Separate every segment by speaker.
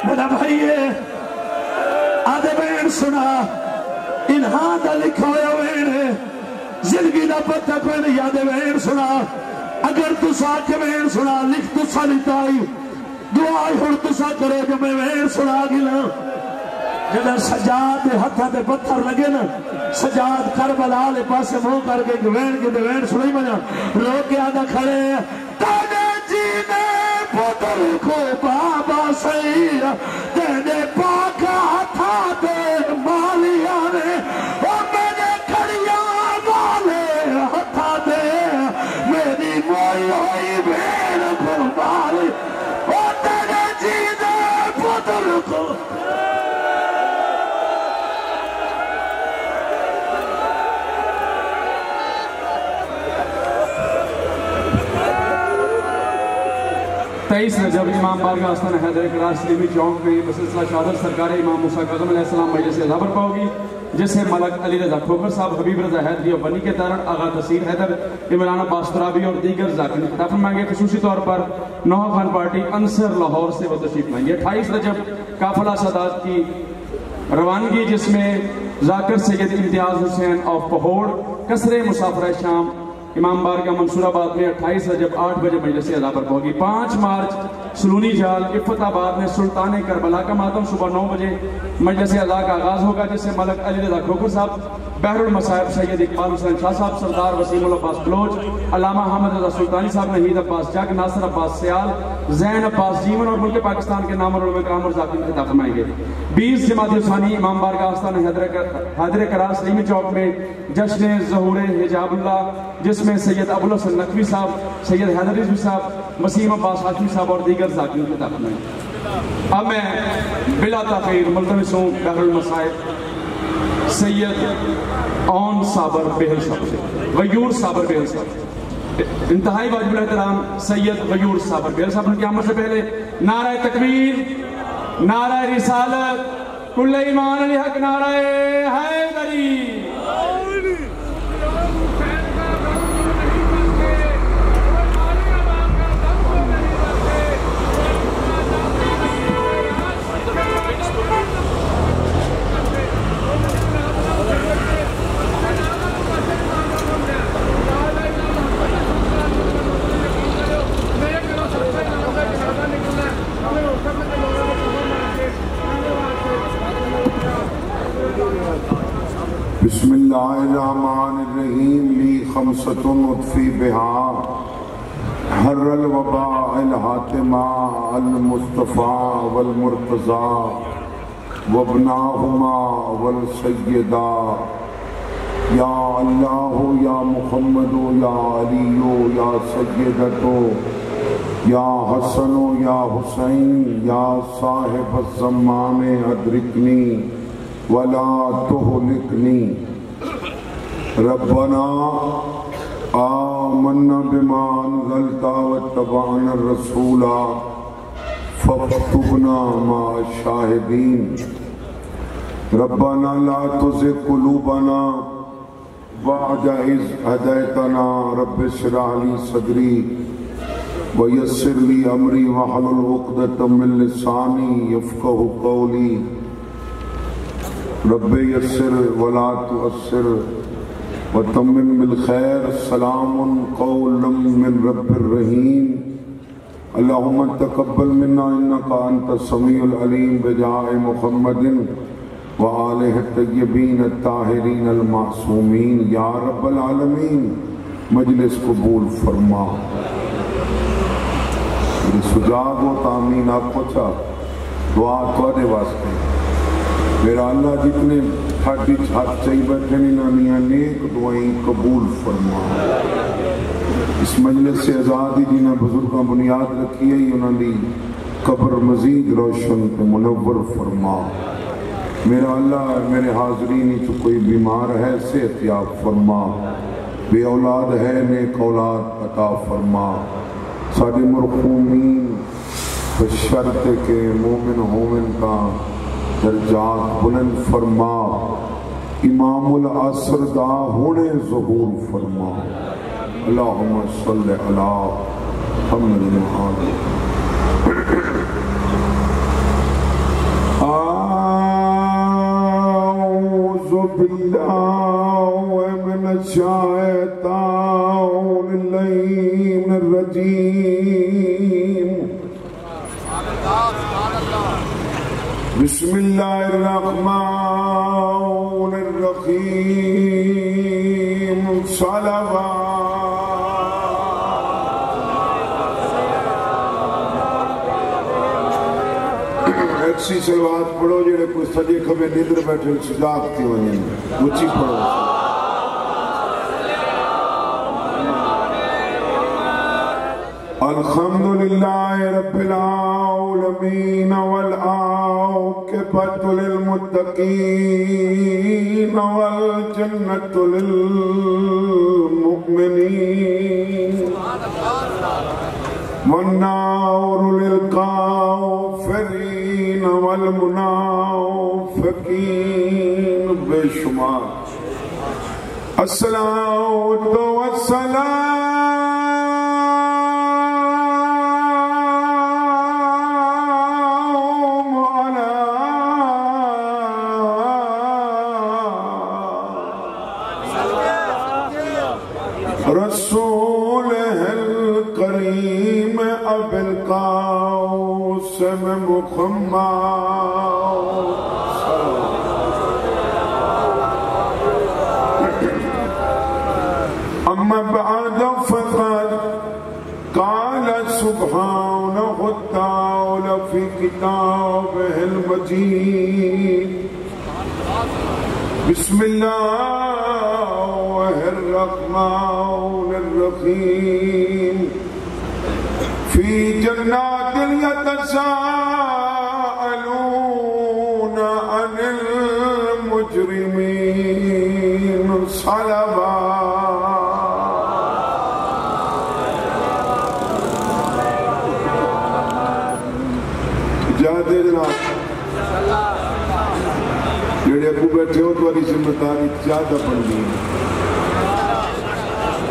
Speaker 1: میرا بھائی آدھے وین سنا انہاں دا لکھا ہویا وین ہے زندگی دا پتہ کوئی نہیں آدھے وین سنا اگر تسا کے وین سنا لکھ تسا لٹائی دعائی ہر تسا کرے جو میں وین سنا گلا جب سجاد ہتھا دے پتھر لگے نا سجاد کربلا لے پاسے منہ کر کے وین سنائی بنا رو کے آدھا کھڑے تانے جینے پتر کو بابا سیر تینے پاکا ہتھا دے مالیا نے اور میں نے کھڑیا والے ہتھا دے میری موئی ہوئی بین کو مالی اور تینے جینے پتر کو
Speaker 2: 23 رجب امام بارگاہ آستان حیدر کرار سلیمی چوک میں بسلسلہ شہادت سرکار امام موسیٰ کاظم علیہ السلام مجلس اعلیٰ برپا ہوگی جسے ملک علی رضا کھوکر صاحب حبیب رضا حیدری و بنی کے دارن آغا تصیر حیدر عمران عباس ترابی اور دیگر ذاکر نے خطاب فرمائیں گے خصوصی طور پر نوحہ فن پارٹی انصر لاہور سے وہ تشریف لائیں گے 28 رجب قافلہ سادات کی روانگی جس میں ذاکر سید امتیاز حسین آف پہوڑ کسرے مسافرہ شام امام بارگاہ منصور آباد میں 28 رجب 8 بجے مجلس اعلیٰ برپا ہوگی 5 مارچ سلونی جال افت آباد میں سلطان کربلا کا ماتم صبح 9 بجے مجلس اعلیٰ کا آغاز ہوگا جس سے ملک علی رضا کھوکر صاحب بحر المصائب سید اقبال حسین شاہ صاحب سردار وسیم العباس بلوچ علامہ حامد رضا سلطانی صاحب نحید عباس جگ ناصر عباس سیال زین عباس جیون اور ملک پاکستان کے نام اور علماء کرام اور ذاکرین خطاب فرمائیں گے 20 جمادی ثانی امام بارگاہ آستان حیدر کرار سلیمی چوک میں جشن ظہور حجاب اللہ جس میں سید ابوالحسن نقوی صاحب سید حیدر رضوی صاحب وسیم عباس ہاشمی صاحب اور دیگر ذاکرین خطاب فرمائیں گے اب میں بلا تاخیر ملتمس ہوں بحر المصائب سید اون صابر بہل صاحب سے غیور صابر بہل صاحب انتہائی واجب الاحترام سید غیور صابر بہل صاحب نے قیامت سے پہلے نعرہ تکبیر نعرہ رسالت کل ایمان علی حق نعرہ حیدری
Speaker 3: بسم اللہ الرحمن الرحیم لی خمسۃ اطفی بہا حر الوباء الحاتمہ المصطفیٰ والمرتضی وابناہما والسیدہ یا اللہ یا محمد یا علی یا سیدتو یا حسن یا حسین یا صاحب الزمان ادرکنی ولا تہلکنی ربنا آمنا بما انزلت واتبعنا الرسول فاكتبنا مع الشاہدین ربنا لا تزغ قلوبنا بعد إذ هديتنا رب اشرح لي صدري ويسر لي أمري واحلل عقدة من لساني يفقهوا قولي رب یسر ولا تؤثر وتمم بالخیر سلام قولا من رب الرحیم اللہم تقبل منا انکا انت السمیع العلیم بجاہ محمد وآلہ الطیبین الطاہرین المعصومین یا رب العالمین مجلس قبول فرما سجاد و تامین آپ پوچھا دعا توڑے واسطے میرا اللہ جتنے تھاڑی چھات چاہی بیٹھے نانیاں نیک دعائیں قبول فرما اس مجلس سے آزادی جنہاں بزرگاں بنیاد رکھی ہے انہوں نے قبر مزید روشن پہ منور فرما میرا اللہ میرے حاضرین تو کوئی بیمار ہے صحت یاب فرما بے اولاد ہے نیک اولاد عطا فرما سارے مرحومین بشرط کے مومن ہومن کا درجات بلند فرما امام العصر دا ہونے ظہور فرما اللہم صلی علی محمد بالله من الشيطان اللعين الرجيم بسم الله الرحمن الرحيم صلوات ایسی صلوات پڑھو جڑے کوئی سجے کھبے نیندر بیٹھے سجاگ تھی ونجن اونچی پڑھو الحمدللہ رب العالمین والعاقبۃ للمتقین والجنۃ للمؤمنین والنار للکافرین والمنافقین بے شمار الصلاۃ والسلام علی رسولہ الکریم ابی القاسم محمد اما بعد فقد قال سبحانه وتعالى في كتابه المجيد بسم الله الرحمن الرحيم في جنات يتساءلون عن المجرمين صلوات جاتے جناب جڑے ابو بیٹھے ہو تو ذمہ داری زیادہ بن گئی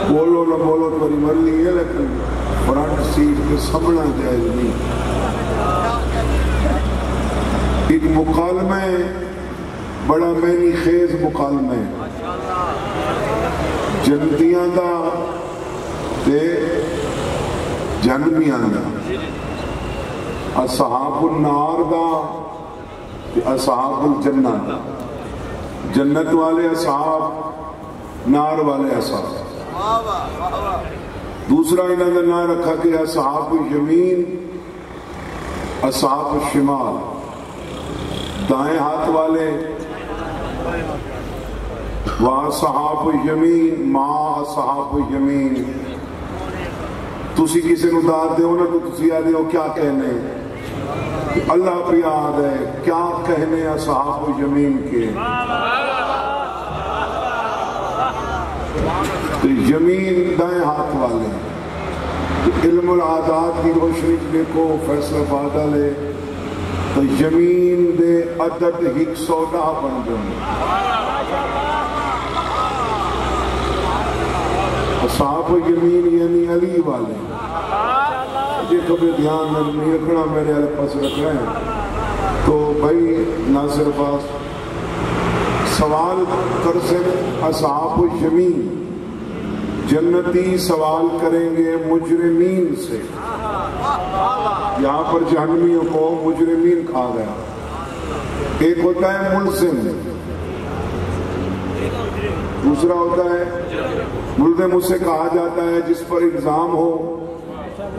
Speaker 3: بولو نہ بولو تو مرضی ہے لیکن فرنٹ سیٹ پہ سمجھنا جائز نہیں ایک مکالمہ ہے بڑا معنی خیز مکالمہ ہے جنتیاں دا تے جہنمیاں دا اصحاب النار دا تے اصحاب الجنہ دا جنت والے اصحاب نار والے اصحاب دوسرا انہوں نے نام رکھا کہ اصحاب الیمین اصحاب الشمال دائیں ہاتھ والے واصحاب الیمین ما اصحاب الیمین تسی کسی نو داد دے ہونا تو تسی آدھے ہو کیا کہنے اللہ بھی یاد ہے کیا کہنے اصحاب الیمین کے تو یمین دائیں ہاتھ والے علم العادات کی روشنی دیکھو فیصلہ بادہ لے تو یمین دے عدد 110 بن جائیں اصحاب یمین یعنی علی والے یہ کبھی دھیان نہیں رکھنا میرے علی پاس رکھ رہے ہیں تو بھائی ناصر پاس سوال کر سے اصحاب یمین جنتی سوال کریں گے مجرمین سے یہاں پر جہنمیوں کو مجرمین کہا گیا ایک ہوتا ہے ملزم دوسرا ہوتا ہے ملزم اسے کہا جاتا ہے جس پر الزام ہو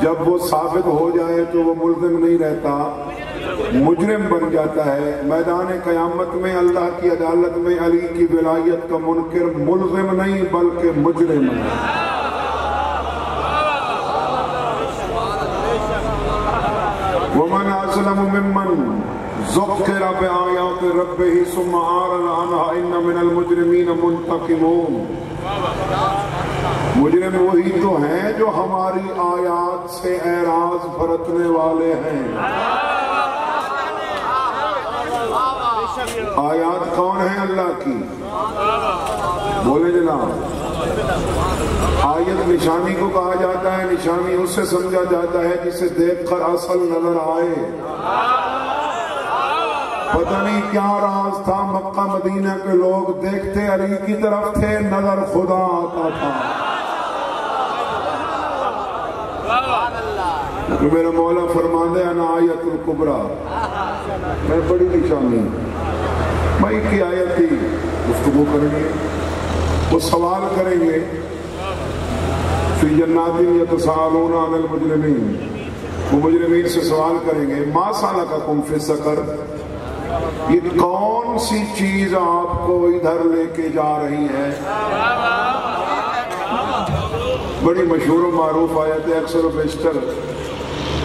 Speaker 3: جب وہ ثابت ہو جائے تو وہ ملزم نہیں رہتا مجرم بن جاتا ہے میدان قیامت میں اللہ کی عدالت میں علی کی ولایت کا منکر ملزم نہیں بلکہ مجرم ہے وَمَنْ أَظْلَمُ مِمَّنْ ذُكِّرَ بِآيَاتِ رَبِّهِ ثُمَّ أَعْرَضَ عَنْهَا إِنَّ مِنَ الْمُجْرِمِينَ مُنْتَقِمُونَ مجرم وہی تو ہیں جو ہماری آیات سے اعراض برتنے والے ہیں آیات کون ہیں اللہ کی بولے جناب آیت نشانی کو کہا جاتا ہے نشانی اس سے سمجھا جاتا ہے جسے دیکھ کر اصل نظر آئے پتہ نہیں کیا راز تھا، مکہ مدینہ کے لوگ دیکھتے علی کی طرف تھے، نظر خدا آتا تھا. کہ میرا مولا فرماندے انا آیت الکبریٰ، میں بڑی نشانی. بھائی کی آیت تھی، گفتگو کریں گے، وہ سوال کریں گے. فی جنات یتساءلون عن المجرمین، وہ مجرمین سے سوال کریں گے ما سلککم فی سقر، یہ کون سی چیز آپ کو ادھر لے کے جا رہی ہے. بڑی مشہور و معروف آیت ہے، اکثر و بیشتر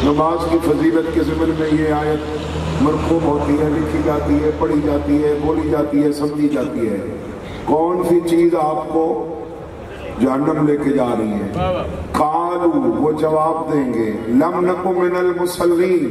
Speaker 3: نماز کی فضیلت کے ضمن میں یہ آیت مرقوم ہوتی ہے، لکھی جاتی ہے، پڑھی جاتی ہے، بولی جاتی ہے، سمجھی جاتی ہے. کون سی چیز آپ کو جہنم لے کے جا رہی ہے. قالوا، وہ جواب دیں گے لم نکن من المصلین،